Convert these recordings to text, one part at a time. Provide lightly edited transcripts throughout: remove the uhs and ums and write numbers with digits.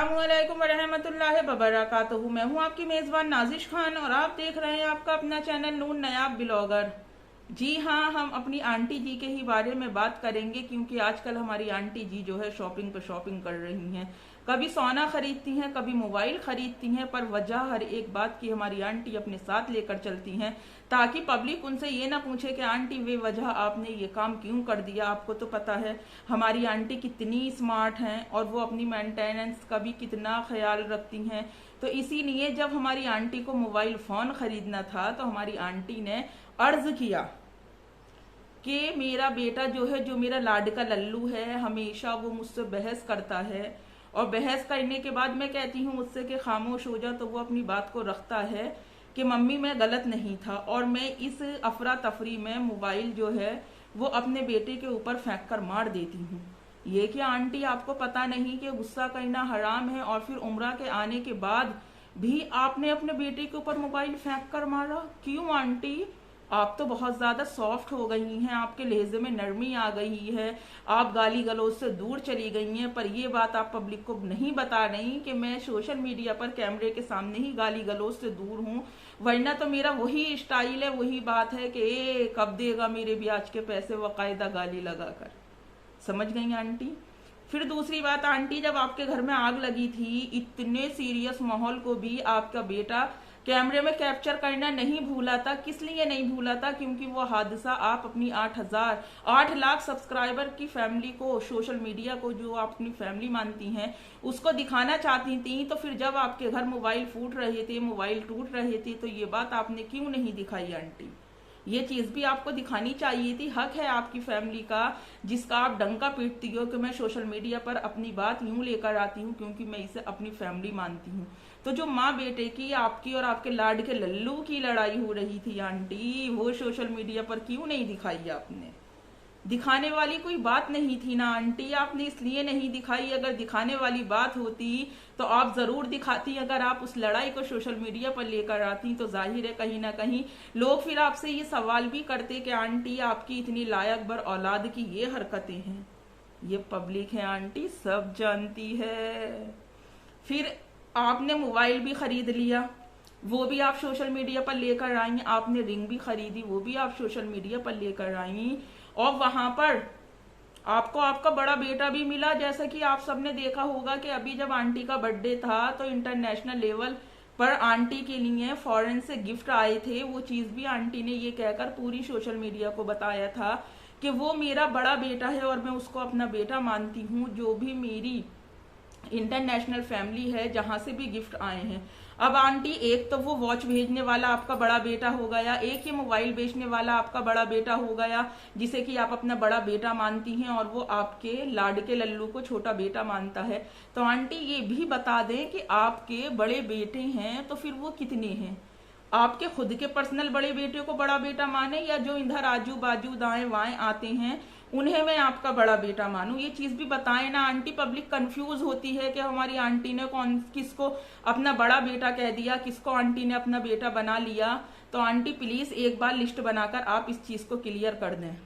अस्सलामुअलैकुम वरहमतुल्लाहि वबरकातुहू। मैं हूं आपकी मेज़बान नाजिश खान और आप देख रहे हैं आपका अपना चैनल नून नयाब ब्लॉगर। जी हाँ, हम अपनी आंटी जी के ही बारे में बात करेंगे क्योंकि आजकल हमारी आंटी जी जो है शॉपिंग पे शॉपिंग कर रही हैं। कभी सोना खरीदती हैं, कभी मोबाइल खरीदती हैं, पर वजह हर एक बात की हमारी आंटी अपने साथ लेकर चलती हैं ताकि पब्लिक उनसे ये ना पूछे कि आंटी वे वजह आपने ये काम क्यों कर दिया। आपको तो पता है हमारी आंटी कितनी स्मार्ट हैं और वो अपनी मेंटेनेंस का भी कितना ख्याल रखती हैं। तो इसीलिए जब हमारी आंटी को मोबाइल फ़ोन खरीदना था तो हमारी आंटी ने अर्ज किया कि मेरा बेटा जो है, जो मेरा लाडका लल्लू है, हमेशा वो मुझसे बहस करता है और बहस करने के बाद मैं कहती हूँ मुझसे कि खामोश हो जा, तो वो अपनी बात को रखता है कि मम्मी मैं गलत नहीं था और मैं इस अफरा तफरी में मोबाइल जो है वो अपने बेटे के ऊपर फेंक कर मार देती हूँ। ये कि आंटी आपको पता नहीं कि गुस्सा करना हराम है और फिर उम्रा के आने के बाद भी आपने अपने बेटे के ऊपर मोबाइल फेंक कर मारा? क्यों आंटी? आप तो बहुत ज्यादा सॉफ्ट हो गई हैं, आपके लहजे में नरमी आ गई है, आप गाली गलौज से दूर चली गई हैं। पर ये बात आप पब्लिक को नहीं बता रही कि मैं सोशल मीडिया पर कैमरे के सामने ही गाली गलौज से दूर हूँ, वरना तो मेरा वही स्टाइल है, वही बात है कि कब देगा मेरे ब्याज के पैसे, बाकायदा गाली लगाकर। समझ गई आंटी? फिर दूसरी बात आंटी, जब आपके घर में आग लगी थी, इतने सीरियस माहौल को भी आपका बेटा कैमरे में कैप्चर करना नहीं भूला था। किस लिए नहीं भूला था? क्योंकि वो हादसा आप अपनी 8 लाख सब्सक्राइबर की फैमिली को, सोशल मीडिया को जो आप अपनी फैमिली मानती हैं, उसको दिखाना चाहती थी। तो फिर जब आपके घर मोबाइल फूट रहे थे, मोबाइल टूट रहे थे, तो ये बात आपने क्यों नहीं दिखाई आंटी? ये चीज भी आपको दिखानी चाहिए थी। हक है आपकी फैमिली का जिसका आप डंका पीटती हो कि मैं सोशल मीडिया पर अपनी बात यूं लेकर आती हूँ क्योंकि मैं इसे अपनी फैमिली मानती हूँ। तो जो माँ बेटे की, आपकी और आपके लाड के लल्लू की लड़ाई हो रही थी आंटी, वो सोशल मीडिया पर क्यों नहीं दिखाई आपने? दिखाने वाली कोई बात नहीं थी ना आंटी, आपने इसलिए नहीं दिखाई। अगर दिखाने वाली बात होती तो आप जरूर दिखाती। अगर आप उस लड़ाई को सोशल मीडिया पर लेकर आती तो जाहिर है कहीं ना कहीं लोग फिर आपसे ये सवाल भी करते कि आंटी आपकी इतनी लायक बर औलाद की ये हरकतें हैं। ये पब्लिक है आंटी, सब जानती है। फिर आपने मोबाइल भी खरीद लिया, वो भी आप सोशल मीडिया पर लेकर आई। आपने रिंग भी खरीदी, वो भी आप सोशल मीडिया पर लेकर आई। और वहां पर आपको आपका बड़ा बेटा भी मिला। जैसा कि आप सबने देखा होगा कि अभी जब आंटी का बर्थडे था तो इंटरनेशनल लेवल पर आंटी के लिए फॉरेन से गिफ्ट आए थे। वो चीज भी आंटी ने ये कहकर पूरी सोशल मीडिया को बताया था कि वो मेरा बड़ा बेटा है और मैं उसको अपना बेटा मानती हूँ। जो भी मेरी इंटरनेशनल फैमिली है, जहां से भी गिफ्ट आए हैं। अब आंटी, एक तो वो वॉच भेजने वाला आपका बड़ा बेटा हो गया, एक ये मोबाइल बेचने वाला आपका बड़ा बेटा हो गया जिसे कि आप अपना बड़ा बेटा मानती हैं और वो आपके लाडके लल्लू को छोटा बेटा मानता है। तो आंटी ये भी बता दें कि आपके बड़े बेटे हैं तो फिर वो कितने हैं? आपके खुद के पर्सनल बड़े बेटे को बड़ा बेटा माने या जो इधर आजू बाजू दाएं बाएं आते हैं उन्हें मैं आपका बड़ा बेटा मानूं? ये चीज भी बताएं ना आंटी। पब्लिक कंफ्यूज होती है कि हमारी आंटी ने कौन किसको अपना बड़ा बेटा कह दिया, किसको आंटी ने अपना बेटा बना लिया। तो आंटी प्लीज एक बार लिस्ट बनाकर आप इस चीज को क्लियर कर दें।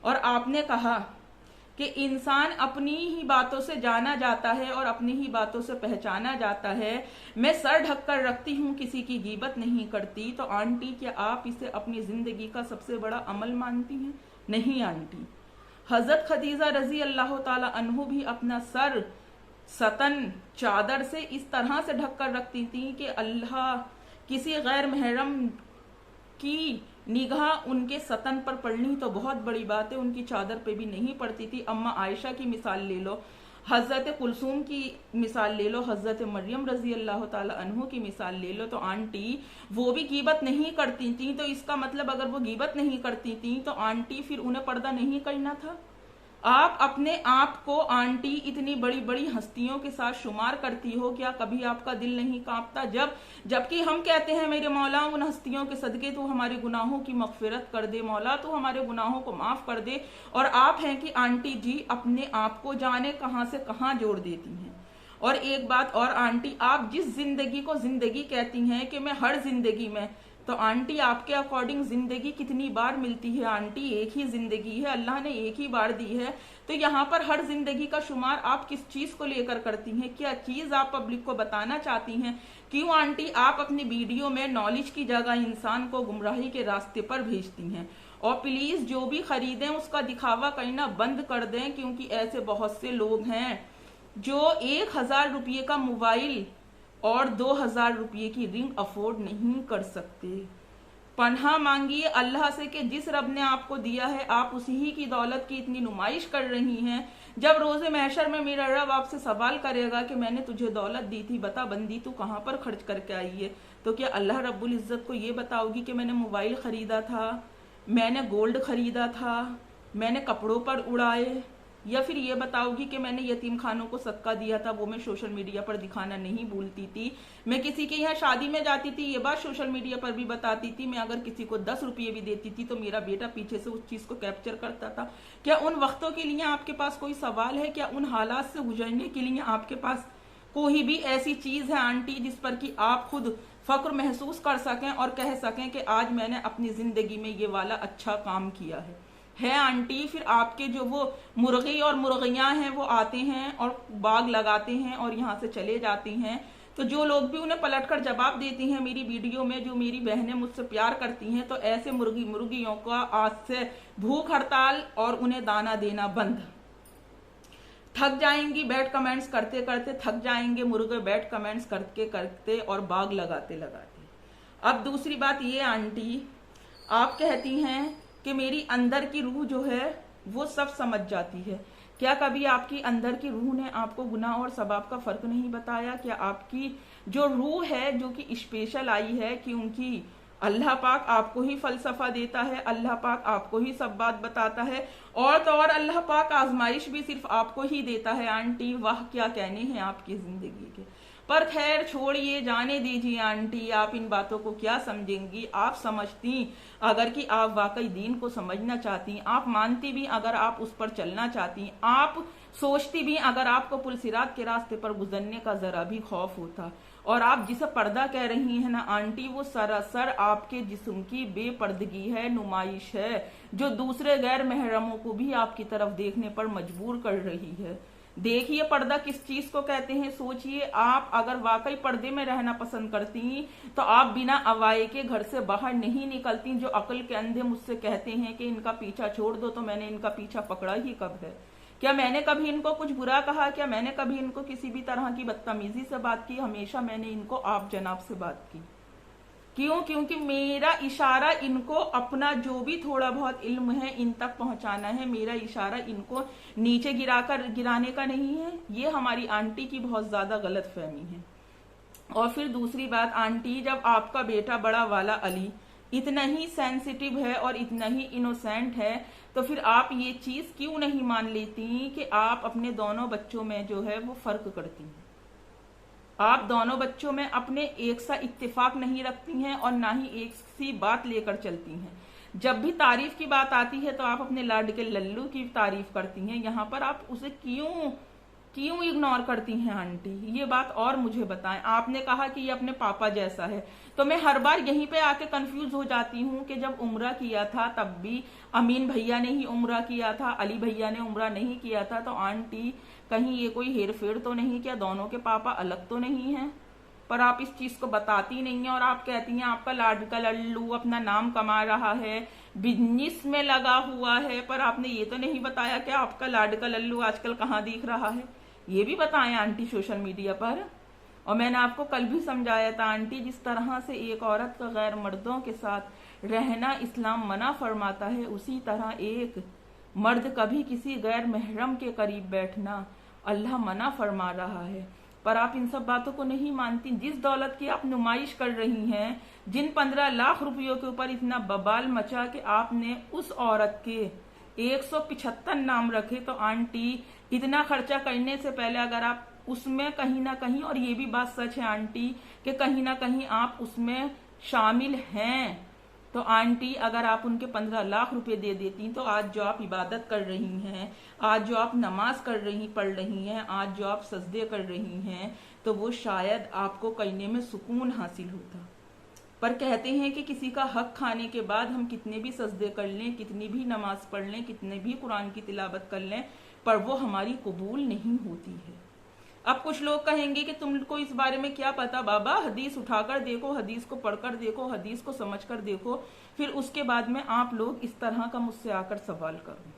और आपने कहा कि इंसान अपनी ही बातों से जाना जाता है और अपनी ही बातों से पहचाना जाता है। मैं सर ढककर रखती हूँ, किसी की गीबत नहीं करती। तो आंटी, क्या आप इसे अपनी जिंदगी का सबसे बड़ा अमल मानती हैं? नहीं आंटी। हजरत खदीजा रजी अल्लाह ताला अन्हु भी अपना सर सतन चादर से इस तरह से ढककर रखती थी कि अल्लाह किसी गैर महरम की निगाह उनके सतन पर पड़नी तो बहुत बड़ी बात है, उनकी चादर पे भी नहीं पड़ती थी। अम्मा आयशा की मिसाल ले लो, हजरत कुलसूम की मिसाल ले लो, हजरत मरियम रजी अल्लाह ताला अन्हु की मिसाल ले लो। तो आंटी वो भी गीबत नहीं करती थी। तो इसका मतलब अगर वो गीबत नहीं करती थी तो आंटी फिर उन्हें पर्दा नहीं करना था। आप अपने आप को आंटी इतनी बड़ी बड़ी हस्तियों के साथ शुमार करती हो, क्या कभी आपका दिल नहीं कांपता जबकि हम कहते हैं मेरे मौला उन हस्तियों के सदके तो हमारे गुनाहों की मगफिरत कर दे, मौला तो हमारे गुनाहों को माफ कर दे। और आप हैं कि आंटी जी अपने आप को जाने कहां से कहां जोड़ देती हैं। और एक बात और आंटी, आप जिस जिंदगी को जिंदगी कहती हैं कि मैं हर जिंदगी में तो आंटी आपके अकॉर्डिंग जिंदगी कितनी बार मिलती है आंटी? एक ही जिंदगी है, अल्लाह ने एक ही बार दी है। तो यहाँ पर हर जिंदगी का शुमार आप किस चीज को लेकर करती हैं? क्या चीज आप पब्लिक को बताना चाहती हैं? क्यों आंटी आप अपनी वीडियो में नॉलेज की जगह इंसान को गुमराही के रास्ते पर भेजती हैं? और प्लीज जो भी खरीदें उसका दिखावा करना बंद कर दें, क्योंकि ऐसे बहुत से लोग हैं जो 1,000 रुपये का मोबाइल और 2,000 रुपये की रिंग अफोर्ड नहीं कर सकते। पनाह मांगिए अल्लाह से कि जिस रब ने आपको दिया है आप उसी ही की दौलत की इतनी नुमाइश कर रही हैं। जब रोजे महशर में मेरा रब आपसे सवाल करेगा कि मैंने तुझे दौलत दी थी, बता बंदी तू कहाँ पर खर्च करके आई है, तो क्या अल्लाह रब्बुल इज्जत को ये बताओगी कि मैंने मोबाइल खरीदा था, मैंने गोल्ड खरीदा था, मैंने कपड़ों पर उड़ाए? या फिर ये बताओगी कि मैंने यतीम खानों को सदका दिया था, वो मैं सोशल मीडिया पर दिखाना नहीं भूलती थी। मैं किसी के यहाँ शादी में जाती थी, ये बात सोशल मीडिया पर भी बताती थी। मैं अगर किसी को 10 रुपये भी देती थी तो मेरा बेटा पीछे से उस चीज को कैप्चर करता था। क्या उन वक्तों के लिए आपके पास कोई सवाल है? क्या उन हालात से गुजरने के लिए आपके पास कोई भी ऐसी चीज है आंटी जिस पर कि आप खुद फक्र महसूस कर सकें और कह सकें कि आज मैंने अपनी जिंदगी में ये वाला अच्छा काम किया है आंटी? फिर आपके जो वो मुर्गी और मुर्गियां हैं वो आते हैं और बाग लगाते हैं और यहाँ से चले जाती हैं। तो जो लोग भी उन्हें पलटकर जवाब देती हैं मेरी वीडियो में, जो मेरी बहनें मुझसे प्यार करती हैं, तो ऐसे मुर्गियों का आज से भूख हड़ताल और उन्हें दाना देना बंद। थक जाएंगी बैठ कमेंट्स करते करते, थक जाएंगे मुर्गे बैठ कमेंट्स करते करते और बाग लगाते लगाते। अब दूसरी बात ये आंटी, आप कहती हैं कि मेरी अंदर की रूह जो है वो सब समझ जाती है। क्या कभी आपकी अंदर की रूह ने आपको गुनाह और सवाब का फर्क नहीं बताया? क्या आपकी जो रूह है जो कि स्पेशल आई है, क्योंकि अल्लाह पाक आपको ही फलसफा देता है, अल्लाह पाक आपको ही सब बात बताता है, और तो और अल्लाह पाक आजमाइश भी सिर्फ आपको ही देता है आंटी। वाह क्या कहने हैं आपकी जिंदगी के। पर खैर छोड़िए, जाने दीजिए आंटी, आप इन बातों को क्या समझेंगी? आप समझती अगर कि आप वाकई दीन को समझना चाहती, आप मानती भी अगर आप उस पर चलना चाहती, आप सोचती भी अगर आपको पुलसिरात के रास्ते पर गुजरने का जरा भी खौफ होता, और आप जिसे पर्दा कह रही हैं ना आंटी, वो सरासर आपके जिस्म की बेपर्दगी है, नुमाइश है, जो दूसरे गैर महरमों को भी आपकी तरफ देखने पर मजबूर कर रही है। देखिए पर्दा किस चीज को कहते हैं, सोचिए। आप अगर वाकई पर्दे में रहना पसंद करती तो आप बिना अवाए के घर से बाहर नहीं निकलती। जो अक्ल के अंधे मुझसे कहते हैं कि इनका पीछा छोड़ दो, तो मैंने इनका पीछा पकड़ा ही कब है? क्या मैंने कभी इनको कुछ बुरा कहा? क्या मैंने कभी इनको किसी भी तरह की बदतमीजी से बात की? हमेशा मैंने इनको आप जनाब से बात की। क्यों? क्योंकि मेरा इशारा इनको अपना जो भी थोड़ा बहुत इल्म है इन तक पहुंचाना है। मेरा इशारा इनको नीचे गिराने का नहीं है। ये हमारी आंटी की बहुत ज्यादा गलत फहमी है। और फिर दूसरी बात आंटी, जब आपका बेटा बड़ा वाला अली इतना ही सेंसिटिव है और इतना ही इनोसेंट है, तो फिर आप ये चीज क्यों नहीं मान लेती कि आप अपने दोनों बच्चों में जो है वो फर्क करती हैं? आप दोनों बच्चों में अपने एक सा इत्तेफाक नहीं रखती हैं और ना ही एक सी बात लेकर चलती हैं। जब भी तारीफ की बात आती है तो आप अपने लाड के लल्लू की तारीफ करती हैं, यहाँ पर आप उसे क्यों इग्नोर करती हैं आंटी? ये बात और मुझे बताएं। आपने कहा कि ये अपने पापा जैसा है, तो मैं हर बार यहीं पे आके कंफ्यूज हो जाती हूँ कि जब उम्रा किया था तब भी अमीन भैया ने ही उम्रा किया था, अली भैया ने उम्रा नहीं किया था। तो आंटी कहीं ये कोई हेर फेर तो नहीं? क्या दोनों के पापा अलग तो नहीं है? पर आप इस चीज को बताती नहीं है और आप कहती हैं आपका लाडका लल्लू अपना नाम कमा रहा है, बिजनेस में लगा हुआ है। पर आपने ये तो नहीं बताया कि आपका लाडका लल्लू आजकल कहाँ दिख रहा है। ये भी बताएं आंटी सोशल मीडिया पर। और मैंने आपको कल भी समझाया था आंटी, जिस तरह से एक औरत का गैर मर्दों के साथ रहना इस्लाम मना फरमाता है, उसी तरह एक मर्द कभी किसी गैर महरम के करीब बैठना अल्लाह मना फरमा रहा है। पर आप इन सब बातों को नहीं मानती। जिस दौलत की आप नुमाइश कर रही हैं, जिन 15 लाख रुपयों के ऊपर इतना बबाल मचा कि आपने उस औरत के 175 नाम रखे, तो आंटी इतना खर्चा करने से पहले अगर आप उसमें कहीं ना कहीं, और ये भी बात सच है आंटी कि कहीं ना कहीं आप उसमें शामिल हैं, तो आंटी अगर आप उनके 15 लाख रुपए दे देती तो आज जो आप इबादत कर रही हैं, आज जो आप नमाज पढ़ रही हैं, आज जो आप सजदे कर रही हैं, तो वो शायद आपको करने में सुकून हासिल होता। पर कहते हैं कि किसी का हक खाने के बाद हम कितने भी सजदे कर लें, कितनी भी नमाज पढ़ लें, कितने भी कुरान की तिलावत कर लें, पर वो हमारी कबूल नहीं होती है। अब कुछ लोग कहेंगे कि तुमको इस बारे में क्या पता बाबा, हदीस उठाकर देखो, हदीस को पढ़कर देखो, हदीस को समझकर देखो, फिर उसके बाद में आप लोग इस तरह का मुझसे आकर सवाल करो।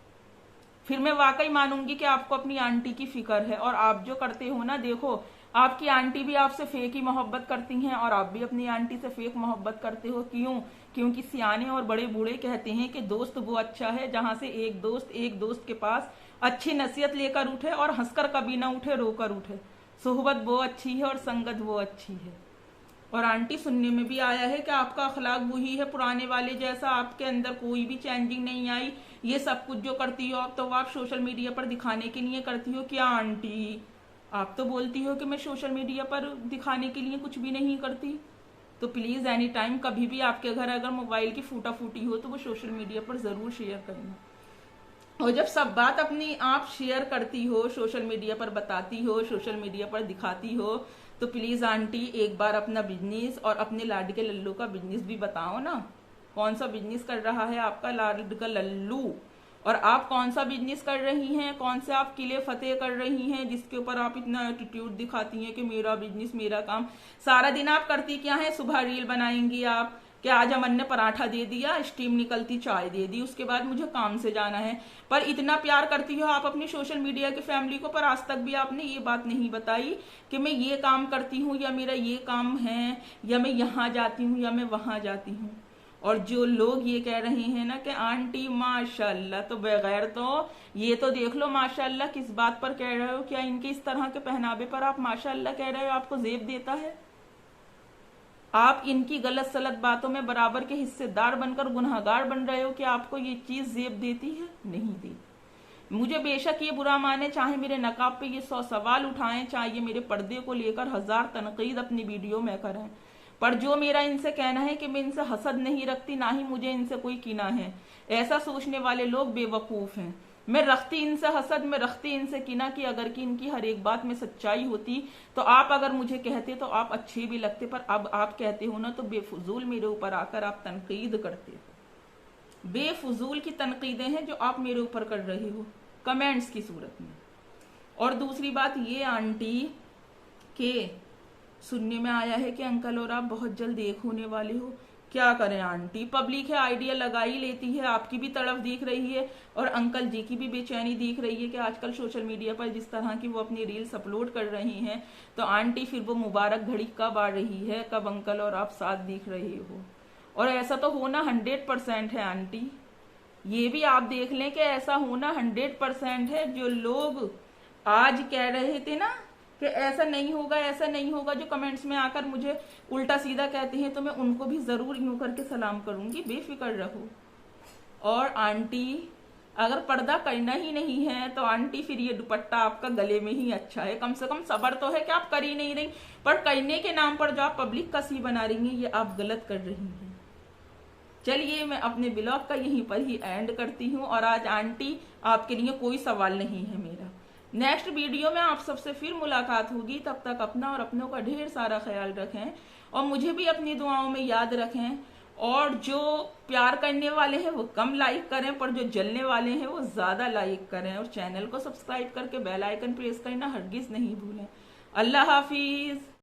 फिर मैं वाकई मानूंगी कि आपको अपनी आंटी की फिक्र है। और आप जो करते हो ना, देखो आपकी आंटी भी आपसे फेक ही मोहब्बत करती हैं और आप भी अपनी आंटी से फेक मोहब्बत करते हो। क्यों? क्योंकि सियाने और बड़े बूढ़े कहते हैं कि दोस्त वो अच्छा है जहां से एक दोस्त के पास अच्छी नसीहत लेकर उठे और हंसकर कभी ना उठे, रोकर उठे। सोहबत वो अच्छी है और संगत वो अच्छी है। और आंटी, सुनने में भी आया है कि आपका अखलाक वही है पुराने वाले जैसा, आपके अंदर कोई भी चेंजिंग नहीं आई। ये सब कुछ जो करती हो आप, तो आप सोशल मीडिया पर दिखाने के लिए करती हो क्या आंटी? आप तो बोलती हो कि मैं सोशल मीडिया पर दिखाने के लिए कुछ भी नहीं करती। तो प्लीज एनी टाइम कभी भी आपके घर अगर मोबाइल की फूटा फूटी हो तो वो सोशल मीडिया पर जरूर शेयर करना। और जब सब बात अपनी आप शेयर करती हो, सोशल मीडिया पर बताती हो, सोशल मीडिया पर दिखाती हो, तो प्लीज आंटी एक बार अपना बिजनेस और अपने लाड के लल्लू का बिजनेस भी बताओ ना। कौन सा बिजनेस कर रहा है आपका लाड का लल्लू, और आप कौन सा बिजनेस कर रही हैं, कौन से आप किले फतेह कर रही हैं जिसके ऊपर आप इतना एटीट्यूड दिखाती हैं कि मेरा बिजनेस मेरा काम। सारा दिन आप करती क्या है? सुबह रील बनाएंगी आप कि आज अमन ने पराठा दे दिया, स्टीम निकलती चाय दे दी, उसके बाद मुझे काम से जाना है। पर इतना प्यार करती हो आप अपनी सोशल मीडिया की फैमिली को, पर आज तक भी आपने ये बात नहीं बताई कि मैं ये काम करती हूँ या मेरा ये काम है या मैं यहाँ जाती हूँ या मैं वहां जाती हूँ। और जो लोग ये कह रहे हैं ना कि आंटी माशाल्लाह, तो बगैर तो ये तो देख लो माशाल्लाह किस बात पर कह रहे हो। क्या इनके इस तरह के पहनावे पर आप माशाल्लाह कह रहे हो? आपको जेब देता है? आप इनकी गलत सलत बातों में बराबर के हिस्सेदार बनकर गुनहगार बन रहे हो कि आपको ये चीज जेब देती है? नहीं देती। मुझे बेशक ये बुरा माने, चाहे मेरे नकाब पे ये 100 सवाल उठाएं, चाहे ये मेरे पर्दे को लेकर 1000 तनकीद अपनी वीडियो में करें, पर जो मेरा इनसे कहना है कि मैं इनसे हसद नहीं रखती, ना ही मुझे इनसे कोई कीना है, ऐसा सोचने वाले लोग बेवकूफ हैं। मैं रखती इनसे हसद, मैं रखती इनसे कीना कि अगर कि इनकी हर एक बात में सच्चाई होती तो आप अगर मुझे कहते तो आप अच्छे भी लगते। पर अब आप कहते हो ना तो बेफजूल मेरे ऊपर आकर आप तनकीद करते हो। बेफजूल की तनकीदें हैं जो आप मेरे ऊपर कर रहे हो कमेंट्स की सूरत में। और दूसरी बात ये आंटी के सुनने में आया है कि अंकल और आप बहुत जल्द एक होने वाले हो। क्या करें आंटी, पब्लिक है आइडिया लगा ही लेती है। आपकी भी तड़फ दिख रही है और अंकल जी की भी बेचैनी दिख रही है कि आजकल सोशल मीडिया पर जिस तरह की वो अपनी रील्स अपलोड कर रही हैं, तो आंटी फिर वो मुबारक घड़ी कब आ रही है, कब अंकल और आप साथ दिख रहे हो। और ऐसा तो होना 100% है आंटी, ये भी आप देख लें कि ऐसा होना 100% है। जो लोग आज कह रहे थे ना कि ऐसा नहीं होगा, ऐसा नहीं होगा, जो कमेंट्स में आकर मुझे उल्टा सीधा कहते हैं, तो मैं उनको भी जरूर यूं करके सलाम करूंगी, बेफिक्र रहो। और आंटी अगर पर्दा करना ही नहीं है तो आंटी फिर ये दुपट्टा आपका गले में ही अच्छा है। कम से कम सबर तो है कि आप कर ही नहीं रही, पर करने के नाम पर जो आप पब्लिक का सी बना रही हैं, ये आप गलत कर रही हैं। चलिए मैं अपने ब्लॉग का यहीं पर ही एंड करती हूँ। और आज आंटी आपके लिए कोई सवाल नहीं है मेरा। नेक्स्ट वीडियो में आप सबसे फिर मुलाकात होगी। तब तक अपना और अपनों का ढेर सारा ख्याल रखें और मुझे भी अपनी दुआओं में याद रखें। और जो प्यार करने वाले हैं वो कम लाइक करें, पर जो जलने वाले हैं वो ज्यादा लाइक करें। और चैनल को सब्सक्राइब करके बेल आइकन प्रेस करना हरगिज नहीं भूलें। अल्लाह हाफिज।